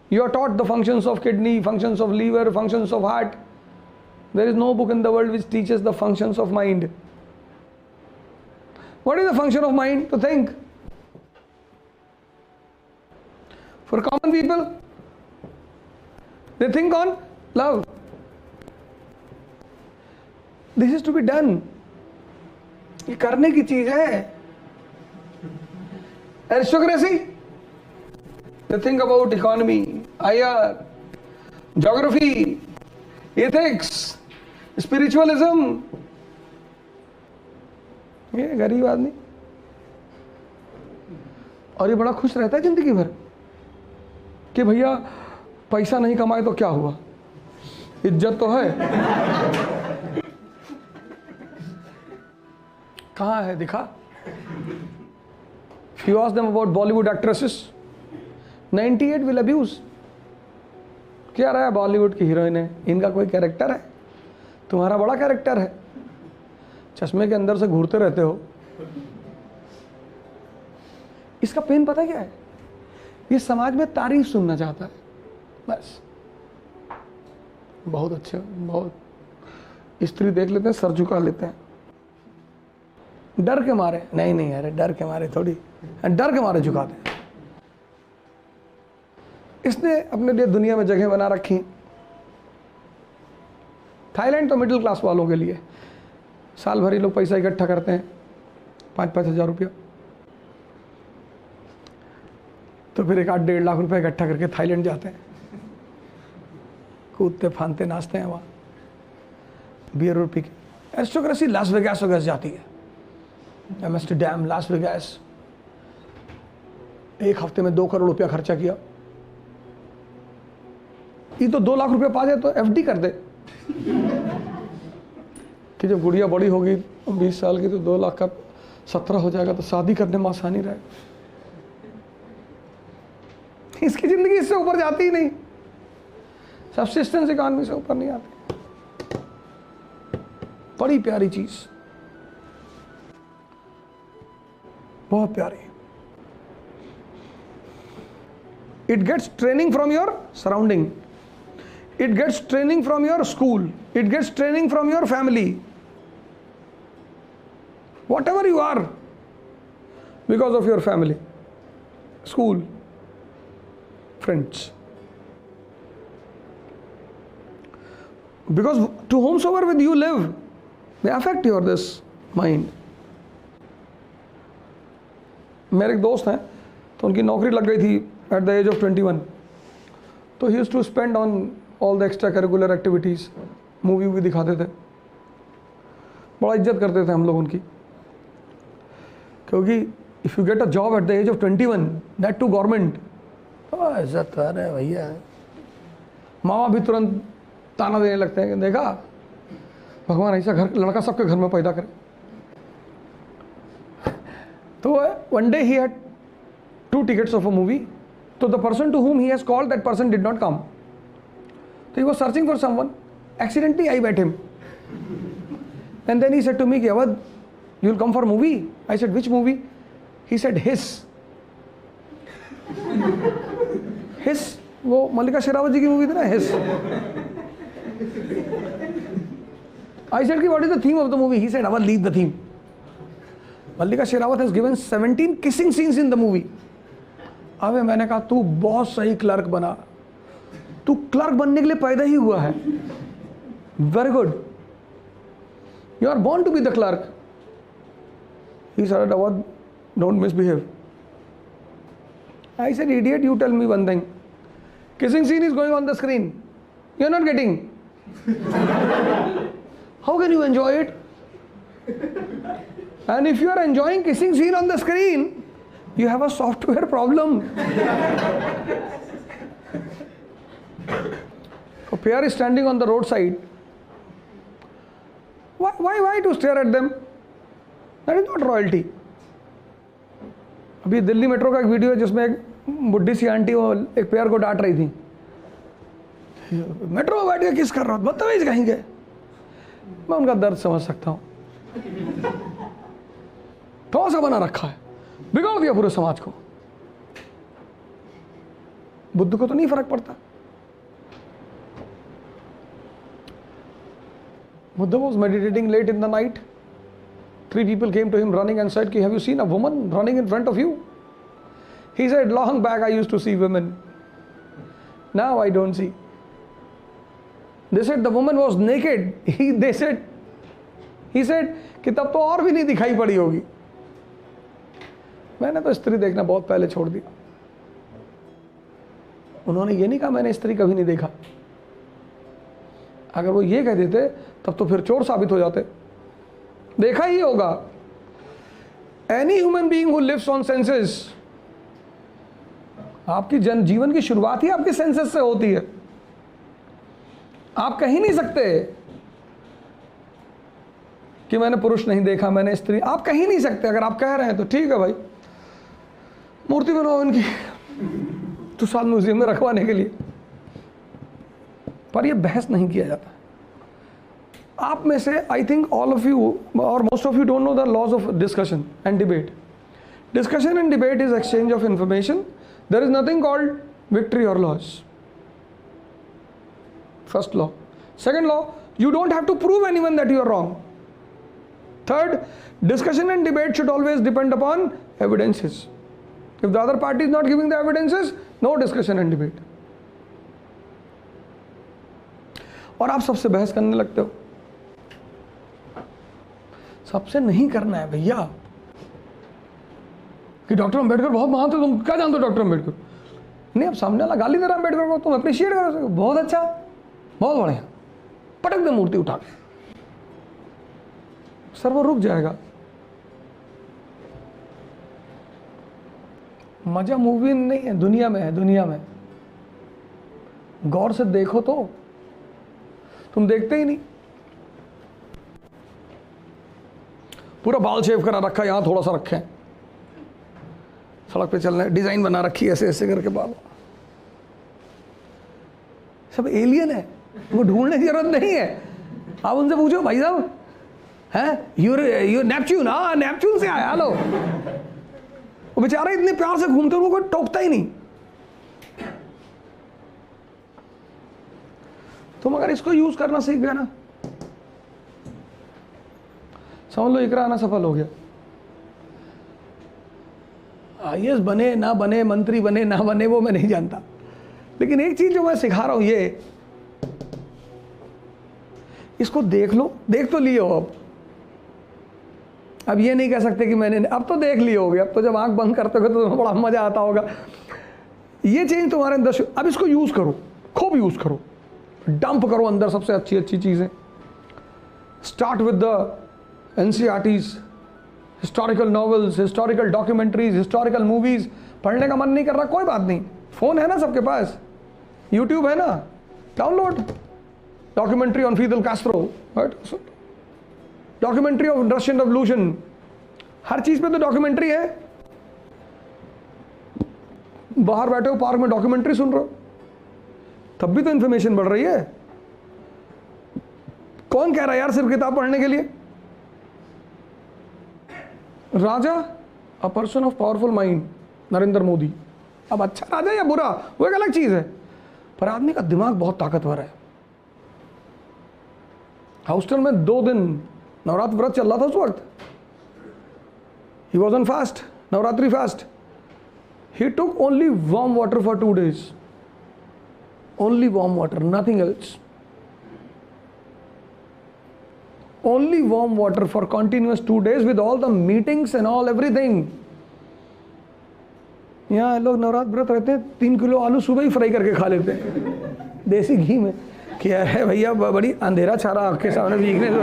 You are taught the functions of kidney, functions of liver, functions of heart. There is no book in the world which teaches the functions of mind. What is the function of mind? To think. For common people, they think on love. This is to be done. ये करने की चीज है. Aristocracy, they think about economy, IR, geography, ethics, spiritualism. ये गरीब आदमी, और ये बड़ा खुश रहता है जिंदगी भर कि भैया पैसा नहीं कमाए तो क्या हुआ, इज्जत तो है. कहाँ है दिखा? If you ask them about Bollywood actresses, 98 will abuse. क्या रहा है बॉलीवुड की हीरोइन है, इनका कोई कैरेक्टर है? तुम्हारा बड़ा कैरेक्टर है, चश्मे के अंदर से घूरते रहते हो. इसका पेन पता क्या है? ये समाज में तारीफ सुनना चाहता है बस. बहुत अच्छे, बहुत. स्त्री देख लेते हैं सर झुका लेते हैं, डर के मारे. नहीं नहीं अरे डर के मारे थोड़ी, डर के मारे झुकाते हैं. इसने अपने लिए दुनिया में जगह बना रखी. थाईलैंड तो मिडिल क्लास वालों के लिए. साल भर ही लोग पैसा इकट्ठा करते हैं, 5-5 हज़ार रुपया, तो फिर 1-8-1.5 लाख रुपए इकट्ठा करके थाईलैंड जाते हैं. कूदते फांदते नाचते हैं वहाँ, बियर और पी के. एरिस्टोक्रेसी लास वेगास जाती है. Amsterdam, Las Vegas. एक हफ्ते में 2 करोड़ रुपया खर्चा किया. ये तो 2 लाख रुपया पा जाए तो FD कर दे कि जब गुड़िया बड़ी होगी 20 साल की तो 2 लाख का 17 हो जाएगा तो शादी करने में आसानी रहेगा. इसकी जिंदगी इससे ऊपर जाती ही नहीं. सब्सिस्टेंस इकॉनमी से ऊपर नहीं आती. बड़ी प्यारी चीज, बहुत प्यारी. It gets training from your surrounding. It gets training from your school. It gets training from your family. Whatever you are, because of your family, school, friends. Because to whomsoever with you live, they affect your this mind. मेरे एक दोस्त हैं, तो उनकी नौकरी लग गई थी at the age of 21. तो he used to spend on all the extra curricular activities. Movie भी दिखाते थे, बड़ा इज्जत करते थे हम लोग उनकी, क्योंकि if you get a job at the age of 21, that to government, तो इज्जत कर रहे भैया. मामा भी तुरंत ताना देने लगते हैं कि देखा भगवान ऐसा घर लड़का सबके घर में पैदा करे. तो one day he had 2 tickets of a movie. So the person to whom he has called, that person did not come. So he was searching for someone. Accidentally I met him. And then he said to me, Awadh, you will come for a movie? I said, which movie? He said, Hiss. Hiss? वो मल्लिका शेरावत जी की movie थी ना, Hiss. I said, what is the theme of the movie? He said, Awadh, leave the theme. Mallika Sherawat has given 17 kissing scenes in the movie. अबे मैंने कहा तू बहुत सही क्लर्क बना, तू क्लर्क बनने के लिए पैदा ही हुआ है. Very good, you are born to be the clerk. He said, "Awadh, don't misbehave." I said, "Idiot, you tell me one thing. Kissing scene is going on the screen. You are not getting. How can you enjoy it? And if you are enjoying kissing scene on the screen, you have a software problem." A pair is standing on the roadside. Why to stare at them? That is not royalty. अभी Delhi metro का एक video है जिसमें एक बुढ़ी सी aunty वो एक pair को डांट रही थी. मेट्रो में बैठ के किस कर रहा हूँ, बदतमीज कहेंगे. मैं उनका दर्द समझ सकता हूँ. कौन सा बना रखा है, बिगाड़ दिया पूरे समाज को. बुद्ध को तो नहीं फर्क पड़ता। Buddha was meditating late in the night. 3 people came to him running and said, have you seen a woman running in front of you? He said, long back I used to see women. Now I don't see. They said the woman was naked. He said कि तब तो और भी नहीं दिखाई पड़ी होगी। मैंने तो स्त्री देखना बहुत पहले छोड़ दिया। उन्होंने ये नहीं कहा मैंने स्त्री कभी नहीं देखा। अगर वो ये कह देते तब तो फिर चोर साबित हो जाते। देखा ही होगा। Any human being who lives on senses, आपकी जीवन की शुरुआत ही आपके सेंसेस से होती है। आप कह ही नहीं सकते कि मैंने पुरुष नहीं देखा, मैंने स्त्री, आप कह ही नहीं सकते। अगर आप कह रहे हैं तो ठीक है भाई, मूर्ति बनाओ इनकी तो साल म्यूजियम में रखवाने के लिए, पर यह बहस नहीं किया जाता। आप में से I think all of you और most of you don't know the laws of discussion and debate. Discussion and debate is exchange of information. There is nothing called victory और loss. First law. Second law, you don't have to prove anyone that you are wrong. Third, discussion and debate should always depend upon evidences. If the other party is not giving the evidences, no discussion and debate. और आप सबसे बहस करने लगते हो। सबसे नहीं करना है भैया कि डॉक्टर अंबेडकर बहुत महान थे, तुम क्या जानते हो डॉक्टर अंबेडकर? नहीं, अब सामने वाला गाली दे रहा अंबेडकर को, तुम अप्रिशिएट करो, बहुत अच्छा, बहुत बढ़िया, पटक दे मूर्ति उठा के, सर वो रुक जाएगा। मजा मूवी में नहीं है, दुनिया में है। दुनिया में गौर से देखो तो तुम देखते ही नहीं। पूरा बाल शेव करा रखा, यहां थोड़ा सा रखे, सड़क पे चलना है, डिजाइन बना रखी ऐसे ऐसे करके बाल, सब एलियन है, वो ढूंढने की जरूरत नहीं है। आप उनसे पूछो भाई साहब हैं यूर नेपच्यून, हाँ नेपच्यून से आया, लो। वो बेचारा इतने प्यार से घूमते हुए कोई टोकता ही नहीं। तुम अगर इसको यूज करना सीख गए ना, समझ लो इकरा आना सफल हो गया। आईएएस बने ना बने, मंत्री बने ना बने, वो मैं नहीं जानता, लेकिन एक चीज जो मैं सिखा रहा हूं, ये इसको देख लो, देख तो लिए हो। अब ये नहीं कह सकते कि मैंने, अब तो देख लिए होगे, अब तो जब आंख बंद करते हो तो तुम्हें बड़ा मजा आता होगा। ये चेंज तुम्हारे अंदर, अब इसको यूज करो, खूब यूज करो, डंप करो अंदर सबसे अच्छी अच्छी चीजें। Start with the NCERTs, historical novels, historical documentaries, historical movies. पढ़ने का मन नहीं कर रहा, कोई बात नहीं, फोन है ना सबके पास, यूट्यूब है ना, download documentary on Fidel Castro, documentary of Russian revolution, हर चीज पे तो डॉक्यूमेंट्री है। बाहर बैठे हो पार्क में डॉक्यूमेंट्री सुन रहे हो, तब भी तो इंफॉर्मेशन बढ़ रही है। कौन कह रहा है यार सिर्फ किताब पढ़ने के लिए? राजा, a person of powerful mind, Narendra Modi. अब अच्छा राजा या बुरा वो एक अलग चीज है, पर आदमी का दिमाग बहुत ताकतवर है। हाउस्टन में 2 दिन नवरात्र व्रत चल रहा था उस वक्त। He was on fast, Navratri fast. He took only warm water for 2 days, only warm water, nothing else, only warm water for continuous 2 days with all the meetings and all everything. यहाँ लोग नवरात्र व्रत रहते हैं, 3 किलो आलू सुबह ही fry करके खा लेते हैं देसी घी में। क्या है भैया, बड़ी अंधेरा छा रहा आपके सामने, वीकनेस।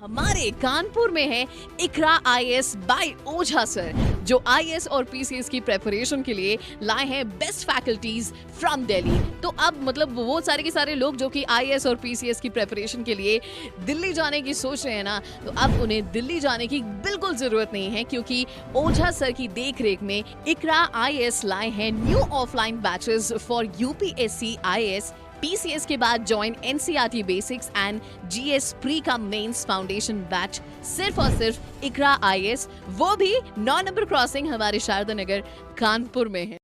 हमारे कानपुर में है इकरा आईएएस बाय ओझा सर, जो आईएएस और पीसीएस की प्रेपरेशन के लिए लाए हैं बेस्ट फैकल्टीज फ्रॉम दिल्ली। तो अब मतलब वो सारे के सारे लोग जो कि आईएएस और पीसीएस की प्रेपरेशन के लिए दिल्ली जाने की सोच रहे हैं ना, तो अब उन्हें दिल्ली जाने की बिल्कुल जरूरत नहीं है, क्योंकि ओझा सर की देखरेख में इकरा आईएएस लाए हैं new offline batches for UPSC IAS, PCS के बाद join NCERT basics and GS pre का मेंस फाउंडेशन बैच सिर्फ और सिर्फ इकरा IAS, वो भी 9 नंबर क्रॉसिंग हमारे शारदा नगर कानपुर में है।